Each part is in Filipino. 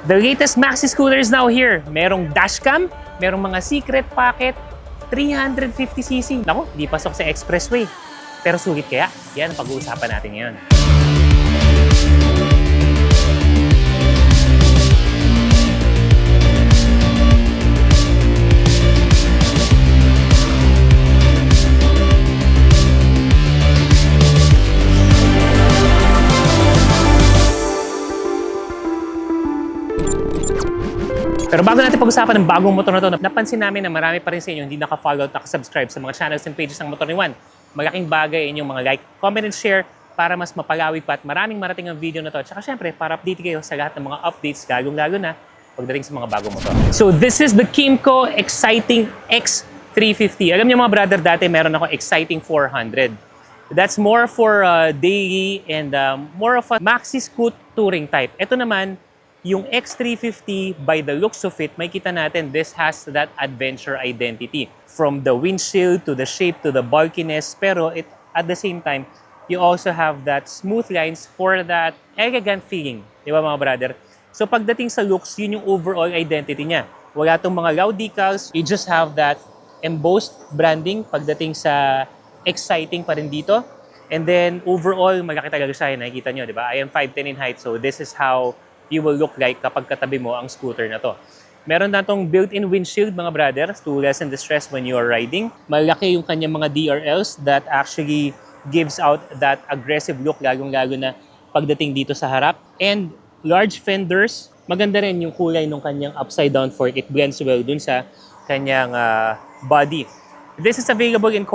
The latest Maxi scooter is now here. Merong dashcam, merong mga secret pocket, 350cc. Naku, di pasok sa expressway. Pero sulit kaya? Yan ang pag-uusapan natin ngayon. Pero bago natin pag-usapan ng bagong motor na to, napansin namin na marami pa rin sa inyo hindi naka-follow at naka-subscribe sa mga channels and pages ng Motor ni Juan. Malaking bagay inyong mga like, comment, and share para mas mapalawi pa at maraming marating ang video na to. At saka syempre, para update kayo sa lahat ng mga updates, lalong-lalo na pagdating sa mga bagong motor. So this is the Kymco Exciting X350. Alam niyo mga brother, dati meron ako Exciting 400. That's more for daily and more of a maxi scoot touring type. Ito naman, yung X350, by the looks of it, may kita natin, this has that adventure identity. From the windshield, to the shape, to the bulkiness, pero at the same time, you also have that smooth lines for that elegant feeling. Di ba mga brother? So pagdating sa looks, yun yung overall identity niya. Wala tong mga loud decals, you just have that embossed branding pagdating sa exciting pa rin dito. And then overall, malaki talaga siya, nakikita nyo, di ba? I am 5'10" in height, so this is how you will look like kapag katabi mo ang scooter na to. Meron na itong built-in windshield mga brothers to lessen the stress when you are riding. Malaki yung kanyang mga DRLs that actually gives out that aggressive look lalong-lalo na pagdating dito sa harap. And large fenders, maganda rin yung kulay ng kanyang upside down fork. It blends well dun sa kanyang body. This is available in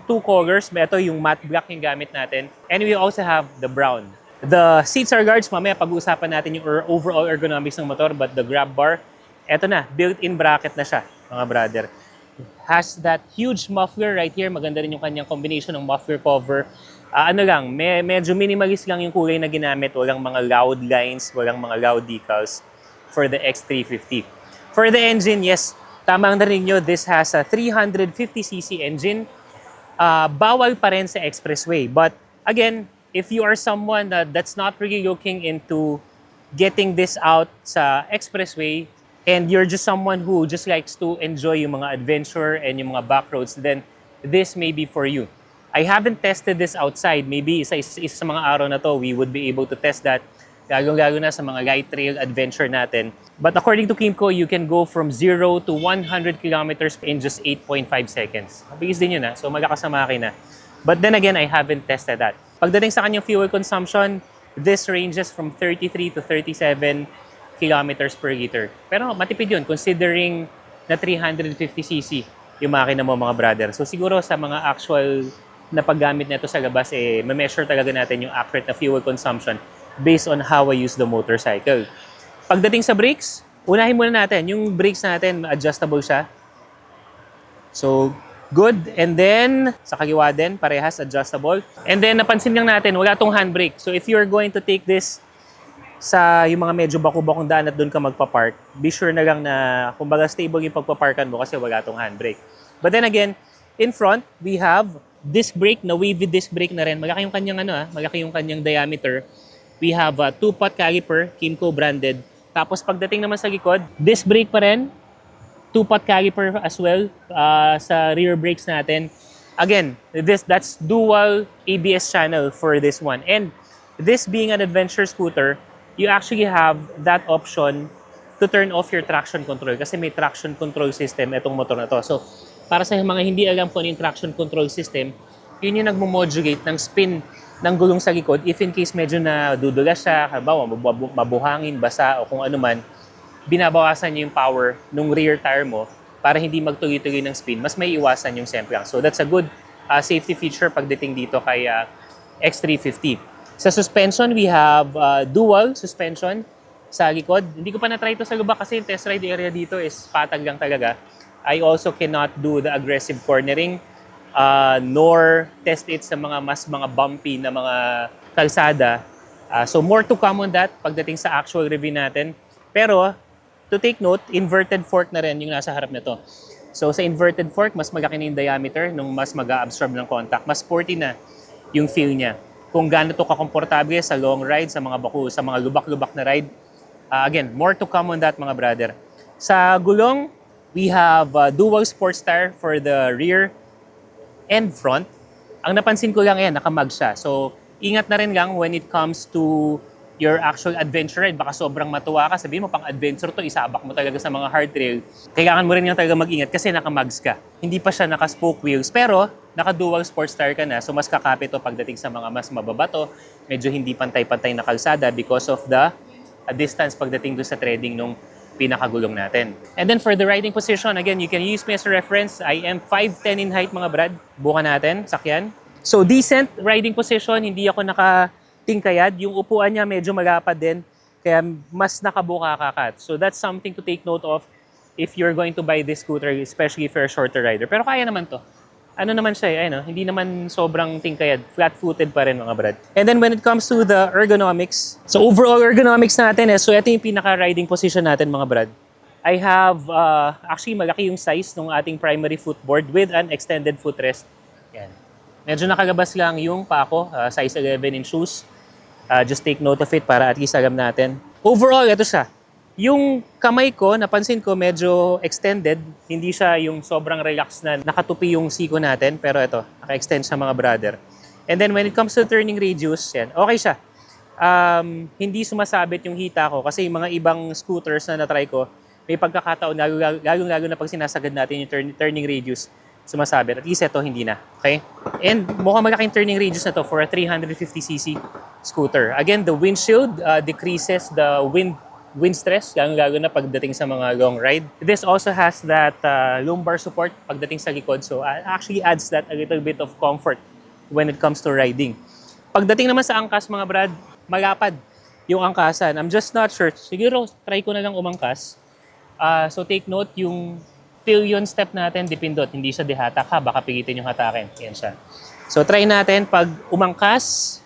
two colors. Ito yung matte black yung gamit natin. And we also have the brown. The seats are large, mamaya pag-uusapan natin yung overall ergonomics ng motor, but the grab bar, eto na, built-in bracket na siya, mga brother. Has that huge muffler right here, maganda rin yung kanyang combination ng muffler cover. Medyo minimalist lang yung kulay na ginamit, walang mga loud lines, walang mga loud decals for the X350. For the engine, yes, tamang na rin nyo, this has a 350cc engine. Bawal pa rin sa expressway, but again, if you are someone that's not really looking into getting this out sa expressway and you're just someone who just likes to enjoy yung mga adventure and yung mga back roads, then this may be for you. I haven't tested this outside. Maybe isa sa mga araw na to, we would be able to test that, lalo na sa mga light trail adventure natin. But according to Kymco, you can go from 0 to 100 kilometers in just 8.5 seconds. Mabilis din yun so malakas na makina. But then again, I haven't tested that. Pagdating sa kanyang fuel consumption, this ranges from 33 to 37 kilometers per liter. Pero matipid yun, considering na 350cc yung makina mo mga brother. So siguro sa mga actual na paggamit nito sa labas, ma-measure talaga natin yung accurate na fuel consumption based on how I use the motorcycle. Pagdating sa brakes, unahin muna natin. Yung brakes natin, adjustable siya. So, good. And then, sa kaliwa din, parehas, adjustable. And then, napansin lang natin, wala tong handbrake. So, if you're going to take this sa yung mga medyo baku-bakong daan at doon ka magpa-park, be sure na lang na, kumbaga, stable yung pagpaparkan mo kasi wala tong handbrake. But then again, in front, we have disc brake, na wavy disc brake na rin. Malaki yung kanyang, malaki yung kanyang diameter. We have a 2-pot caliper, Kymco branded. Tapos, pagdating naman sa likod, disc brake pa rin. 2-pot caliper as well sa rear brakes natin. Again, that's dual ABS channel for this one. And this being an adventure scooter, you actually have that option to turn off your traction control kasi may traction control system itong motor na to. So, para sa mga hindi alam kung ano yung traction control system, yun yung nagmo-modulate ng spin ng gulong sa likod if in case medyo na dudulas siya, halimbawa mabuhangin, basa o kung ano man, binabawasan niyo yung power ng rear tire mo para hindi magtuloy-tuloy ng spin, mas may iwasan yung semplang. So that's a good safety feature pagdating dito kay X350. Sa suspension, we have dual suspension sa likod. Hindi ko pa na-try ito sa lubak kasi yung test ride area dito is patag lang talaga. I also cannot do the aggressive cornering nor test it sa mga bumpy na mga kalsada. So more to come on that pagdating sa actual review natin. Pero to take note, inverted fork na rin yung nasa harap nito. So sa inverted fork, mas malaki na yung diameter nung mas mag-absorb ng contact. Mas sporty na yung feel niya. Kung gaano to kakomportable sa long ride, sa mga lubak-lubak na ride, Again, more to come on that mga brother. Sa gulong, we have dual sports tire for the rear and front. Ang napansin ko lang yan, nakamag siya. So, ingat na rin lang when it comes to your actual adventure ride. Baka sobrang matuwa ka, sabihin mo pang adventure to, isabak mo talaga sa mga hard trail. Kailangan mo rin yung talaga mag-ingat kasi nakamags ka. Hindi pa siya naka-spoke wheels, pero naka-dual sports tire ka na, so mas kakapit to pagdating sa mga mas mababato. Medyo hindi pantay-pantay na kalsada because of the distance pagdating doon sa treading nung pinakagulong natin. And then for the riding position, again, you can use me as a reference. I am 5'10" in height mga brad. Bukan natin, sakyan. So decent riding position, hindi ako nakatingkayad. Yung upuan niya medyo malapad din, kaya mas nakabuka kakat. So that's something to take note of if you're going to buy this scooter, especially if you're a shorter rider. Pero kaya naman to. Ano naman siya, hindi naman sobrang tingkayad. Flat-footed pa rin mga brad. And then when it comes to the ergonomics, so overall ergonomics natin, so ito yung pinaka-riding position natin mga brad. I have, actually malaki yung size ng ating primary footboard with an extended footrest. Yan. Medyo nakagabas lang yung pa ako, size 11 in shoes. Just take note of it para at least alam natin. Overall, ito siya. Yung kamay ko, napansin ko medyo extended. Hindi siya yung sobrang relaxed na nakatupi yung siko natin. Pero ito, naka-extend siya mga brother. And then when it comes to turning radius, yan, okay siya. Hindi sumasabit yung hita ko kasi yung mga ibang scooters na natry ko, may pagkakataon, lalo na pag sinasagad natin yung turning radius, sumasabit. At least ito, hindi na. Okay? And mukhang malaking turning radius na to for a 350cc scooter. Again, the windshield decreases the wind stress, lalo na pagdating sa mga long ride. This also has that lumbar support pagdating sa likod. So actually adds that a little bit of comfort when it comes to riding. Pagdating naman sa angkas mga brad, malapad yung angkasan. I'm just not sure. Siguro try ko na lang umangkas. So take note yung pillion step natin, dipindot. Hindi siya dihatak ha, baka pigitin yung hatakin. Yan siya. So try natin pag umangkas,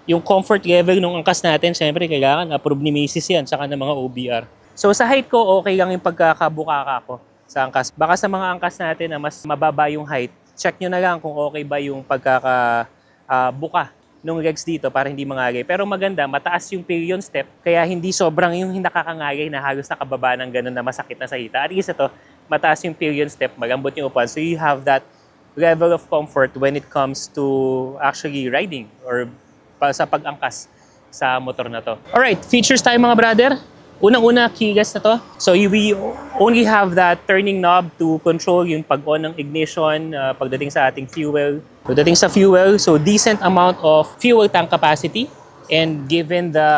yung comfort level ng angkas natin, syempre kailangan approve ni Macy's yan, saka ng mga OBR. So sa height ko, okay lang yung pagkakabukaka ko sa angkas. Baka sa mga angkas natin na mas mababa yung height, check nyo na lang kung okay ba yung pagkakabuka ng legs dito para hindi mangagay. Pero maganda, mataas yung pillion step, kaya hindi sobrang yung nakakangagay na halos nakababa ng ganun na masakit na sa hita. At least ito, mataas yung pillion step, magambot yung upuan. So you have that level of comfort when it comes to actually riding or sa pag-angkas sa motor na to. Alright, features tayo mga brother. Unang-una, keyless na to. So we only have that turning knob to control yung pag-on ng ignition pagdating sa ating fuel. Pagdating sa fuel, so decent amount of fuel tank capacity. And given the,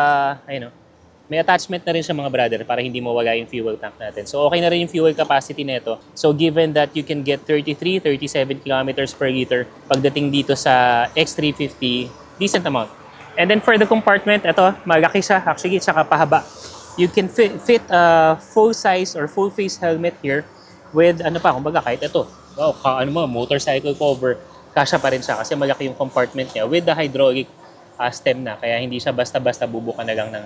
may attachment na rin siya mga brother para hindi mawala yung fuel tank natin. So okay na rin yung fuel capacity nito. So given that you can get 33, 37 kilometers per liter pagdating dito sa X350, decent amount. And then for the compartment, ito, malaki siya actually, tsaka pahaba. You can fit a full-size or full-face helmet here with kumbaga kahit ito. Wow, motorcycle cover, kasya pa rin siya kasi malaki yung compartment niya with the hydraulic stem na, kaya hindi siya basta-basta bubuka na lang ng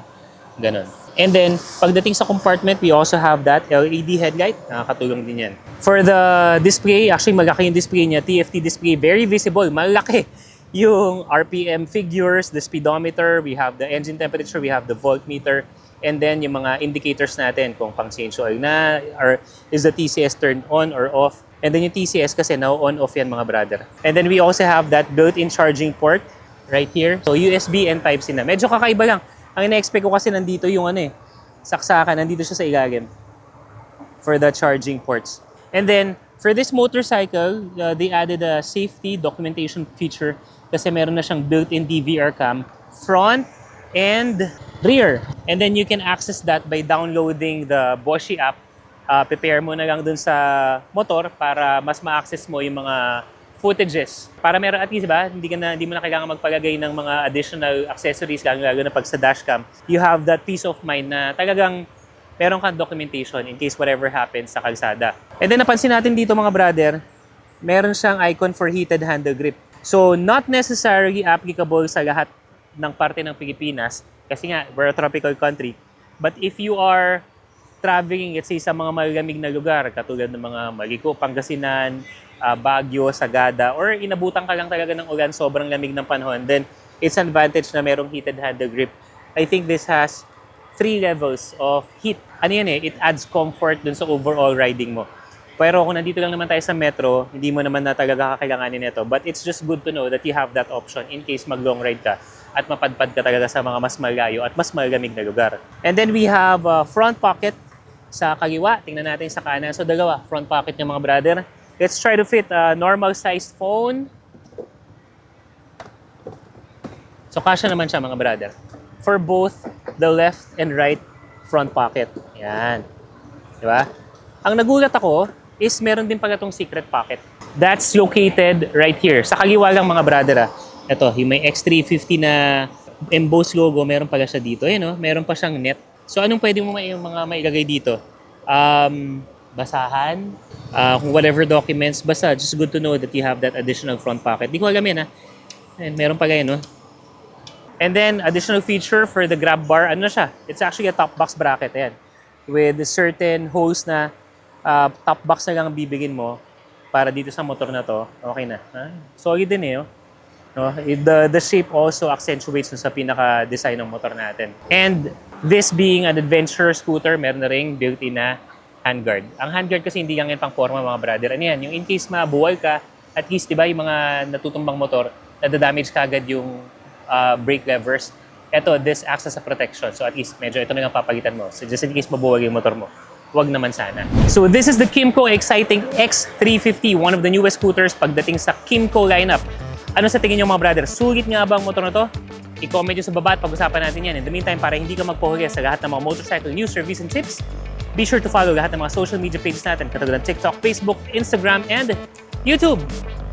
ganun. And then, pagdating sa compartment, we also have that LED headlight. Nakakatulong din yan. For the display, actually malaki yung display niya, TFT display, very visible, malaki. Yung RPM figures, the speedometer, we have the engine temperature, we have the voltmeter, and then yung mga indicators natin kung pang change oil na, or is the TCS turned on or off. And then yung TCS kasi now on-off yan mga brother. And then we also have that built-in charging port right here. So USB and Type-C na. Medyo kakaiba lang. Ang ina-expect ko kasi nandito yung saksakan, nandito siya sa ilalim for the charging ports. And then for this motorcycle, they added a safety documentation feature kasi meron na siyang built-in DVR cam, front and rear. And then you can access that by downloading the Boshi app. Prepare mo na lang dun sa motor para mas ma-access mo yung mga footages. Para meron at least hindi mo na kailangan magpalagay ng mga additional accessories, lalo na pag sa dashcam. You have that peace of mind na talagang meron kang documentation in case whatever happens sa kalsada. And then napansin natin dito mga brother, meron siyang icon for heated handle grip. So, not necessarily applicable sa lahat ng parte ng Pilipinas kasi nga, we're a tropical country. But if you are traveling, let's say, sa mga malamig na lugar, katulad ng mga Maliko, Pangasinan, Baguio, Sagada, or inabutan ka lang talaga ng ulan, sobrang lamig ng panahon, then it's an advantage na merong heated handle grip. I think this has 3 levels of heat. Ano yan eh, it adds comfort dun sa overall riding mo. Pero kung nandito lang naman tayo sa metro, hindi mo naman na talaga kakailanganin ito. But it's just good to know that you have that option in case mag-long ride ka at mapadpad ka talaga sa mga mas malayo at mas malamig na lugar. And then we have front pocket sa kaliwa. Tingnan natin sa kanan. So dalawa, front pocket yung mga brother. Let's try to fit a normal sized phone. So kasya naman siya mga brother. For both the left and right front pocket. Yan. Diba? Ang nagulat ako is meron din pala itong secret pocket. That's located right here. Sa kaliwa lang mga brother Ito, yung may X350 na embossed logo, meron pala siya dito. Ayan meron pa siyang net. So anong pwede mo mga mailagay dito? Basahan, kung whatever documents, basta just good to know that you have that additional front pocket. Di ko alam yan Ayan, meron pala yan And then additional feature for the grab bar, ano siya? It's actually a top box bracket. Ayan. With certain holes na top box na lang ang bibigin mo para dito sa motor na to, okay na. Solid din The shape also accentuates sa pinaka-design ng motor natin. And this being an adventure scooter, meron na ring built-in na handguard. Ang handguard kasi hindi lang yan pang forma mga brother. Ano yan? Yung in case mabuwal ka, at least diba yung mga natutumbang motor, nadadamage ka agad yung brake levers. This acts as a protection. So at least medyo ito na lang papalitan mo. So just in case mabuwag yung motor mo. Wag naman sana. So this is the Kymco exciting X350, one of the newest scooters pagdating sa Kymco lineup. Ano sa tingin nyo mga brother? Sulit nga ba ang motor na to? I-comment nyo sa baba at pag-usapan natin yan. In the meantime, para hindi ka magpuhuli sa lahat ng mga motorcycle news, reviews, and tips, be sure to follow lahat ng mga social media pages natin katulad ng TikTok, Facebook, Instagram, and YouTube.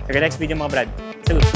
Sa next video mga brad. Salute!